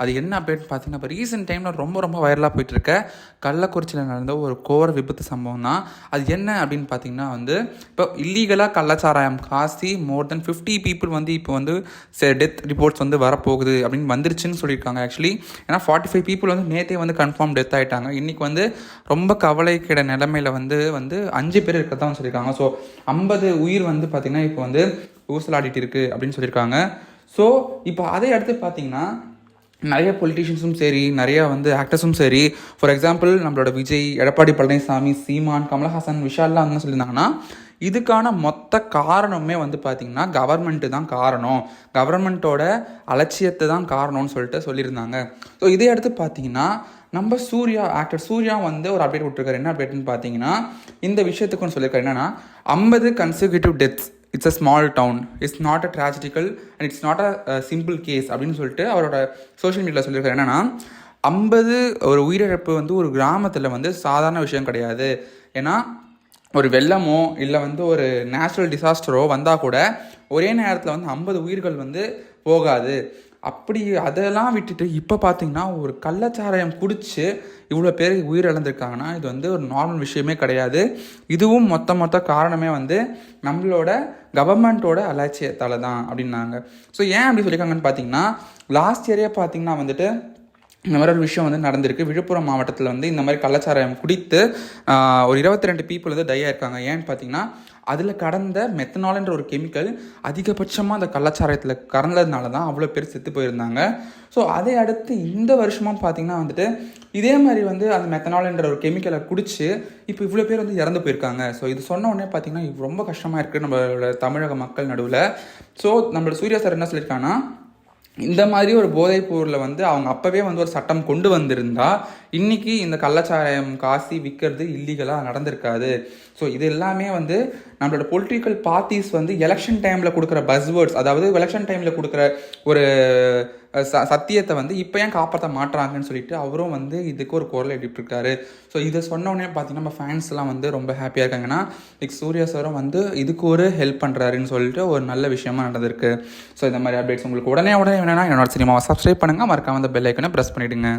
அது என்ன அப்டேட்னு பார்த்தீங்கன்னா, இப்போ ரீசெண்ட் டைமில் ரொம்ப ரொம்ப வைரலாக போயிட்டுருக்க கள்ளக்குறிச்சியில் நடந்த ஒரு கோர விபத்து சம்பவம் தான். அது என்ன அப்படின்னு பார்த்தீங்கன்னா இப்போ இல்லீகலாக கள்ளச்சாராயம் காசி மோர் தென் 50 பீப்புள் இப்போ டெத் ரிப்போர்ட்ஸ் வரப்போகுது அப்படின்னு வந்துருச்சுன்னு சொல்லியிருக்காங்க. ஆக்சுவலி ஏன்னா 45 பீப்புள் நேற்றே கன்ஃபார்ம் டெத் ஆகிட்டாங்க. இன்றைக்கி ரொம்ப கவலைக்கிட நிலைமையில் 5 பேர் இருக்கிறதான் சொல்லியிருக்காங்க. ஸோ 50 உயிர் பார்த்திங்கன்னா இப்போ ஊசலாடிட்டு இருக்குது அப்படின்னு சொல்லியிருக்காங்க. ஸோ இப்போ அதை அடுத்து பார்த்தீங்கன்னா நிறைய பொலிட்டீஷியன்ஸும் சரி, நிறையா ஆக்டர்ஸும் சரி, ஃபார் எக்ஸாம்பிள் நம்மளோட விஜய், எடப்பாடி பழனிசாமி, சீமான், கமலஹாசன், விஷால்லாம் என்ன சொல்லியிருந்தாங்கன்னா, இதுக்கான மொத்த காரணமே பார்த்திங்கன்னா கவர்மெண்ட்டு தான் காரணம், கவர்மெண்ட்டோட அலட்சியத்தை தான் காரணம்னு சொல்லியிருந்தாங்க. ஸோ இதை அடுத்து பார்த்தீங்கன்னா நம்ம ஆக்டர் சூர்யா ஒரு அப்டேட் விட்டுருக்காரு. என்ன அப்டேட்னு பார்த்தீங்கன்னா இந்த விஷயத்துக்குன்னு சொல்லியிருக்காரு. என்னென்னா 50 consecutive deaths, it's a small town, it's not a tragical and it's not a simple case அப்படின்னு சொல்லிட்டு அவரோட சோஷியல் மீடியாவில் சொல்லியிருக்காரு. என்னென்னா 50 ஒரு உயிரிழப்பு ஒரு கிராமத்தில் சாதாரண விஷயம் கிடையாது. ஏன்னா ஒரு வெள்ளமோ இல்லை ஒரு நேச்சுரல் டிசாஸ்டரோ வந்தால் கூட ஒரே நேரத்தில் 50 உயிர்கள் போகாது. அப்படி அதெல்லாம் விட்டுட்டு இப்போ பார்த்தீங்கன்னா ஒரு கள்ளச்சாராயம் குடித்து இவ்வளோ பேர் உயிரிழந்திருக்காங்கன்னா இது ஒரு நார்மல் விஷயமே கிடையாது. இதுவும் மொத்த காரணமே நம்மளோட கவர்மெண்ட்டோட அலட்சியத்தால் தான் அப்படின்னாங்க. ஸோ ஏன் அப்படி சொல்லியிருக்காங்கன்னு பார்த்தீங்கன்னா லாஸ்ட் இயரே பார்த்தீங்கன்னா இந்த மாதிரி ஒரு விஷயம் நடந்திருக்கு. விழுப்புரம் மாவட்டத்தில் இந்த மாதிரி கள்ளச்சாராயம் குடித்து ஒரு 22 பீப்புள் டை ஆயிருக்காங்க. ஏன்னு பார்த்தீங்கன்னா அதில் கடந்த மெத்தனால்ன்ற ஒரு கெமிக்கல் அதிகபட்சமாக அந்த கள்ளச்சாராயத்தில் கறந்ததுனால தான் அவ்வளோ பேர் செத்து போயிருந்தாங்க. ஸோ அதை அடுத்து இந்த வருஷமாக பார்த்தீங்கன்னா இதே மாதிரி அந்த மெத்தனால்ன்ற ஒரு கெமிக்கலை குடித்து இப்போ இவ்வளோ பேர் இறந்து போயிருக்காங்க. ஸோ இது சொன்ன உடனே பார்த்தீங்கன்னா ரொம்ப கஷ்டமாக இருக்குது நம்மளோட தமிழக மக்கள் நடுவில். ஸோ நம்மளோட சூர்யா சார் என்ன சொல்லியிருக்காங்கன்னா, இந்த மாதிரி ஒரு போதைப் பொருளில் அவங்க அப்போவே ஒரு சட்டம் கொண்டு வந்திருந்தா இன்றைக்கி இந்த கள்ளச்சாராயம் காசி விற்கிறது இல்லீகலாக நடந்திருக்காது. ஸோ இது எல்லாமே நம்மளோட பொலிட்டிக்கல் பார்ட்டிஸ் எலெக்ஷன் டைமில் கொடுக்குற பஸ்வேர்ட்ஸ், அதாவது எலெக்ஷன் டைமில் கொடுக்குற ஒரு சத்தியத்தை இப்போ ஏன் காப்பாற்ற மாட்டுறாங்கன்னு சொல்லிட்டு அவரும் இதுக்கு ஒரு குரல் எழுப்பிட்டுருக்காரு. ஸோ இதை சொன்னோடனே பார்த்தீங்கன்னா நம்ம ஃபேன்ஸ்லாம் ரொம்ப ஹாப்பியாக இருக்காங்கன்னா சூர்யா சாரும் இதுக்கு ஒரு ஹெல்ப் பண்ணுறாருன்னு சொல்லிட்டு ஒரு நல்ல விஷயமா நடந்திருக்கு. ஸோ இந்த மாதிரி அப்டேட்ஸ் உங்களுக்கு உடனே வேணும்னா என்னோட சினிமாவை சப்ஸ்கிரைப் பண்ணுங்கள், மறக்காம அந்த பெல் ஐக்கனை ப்ரெஸ் பண்ணிவிடுங்க.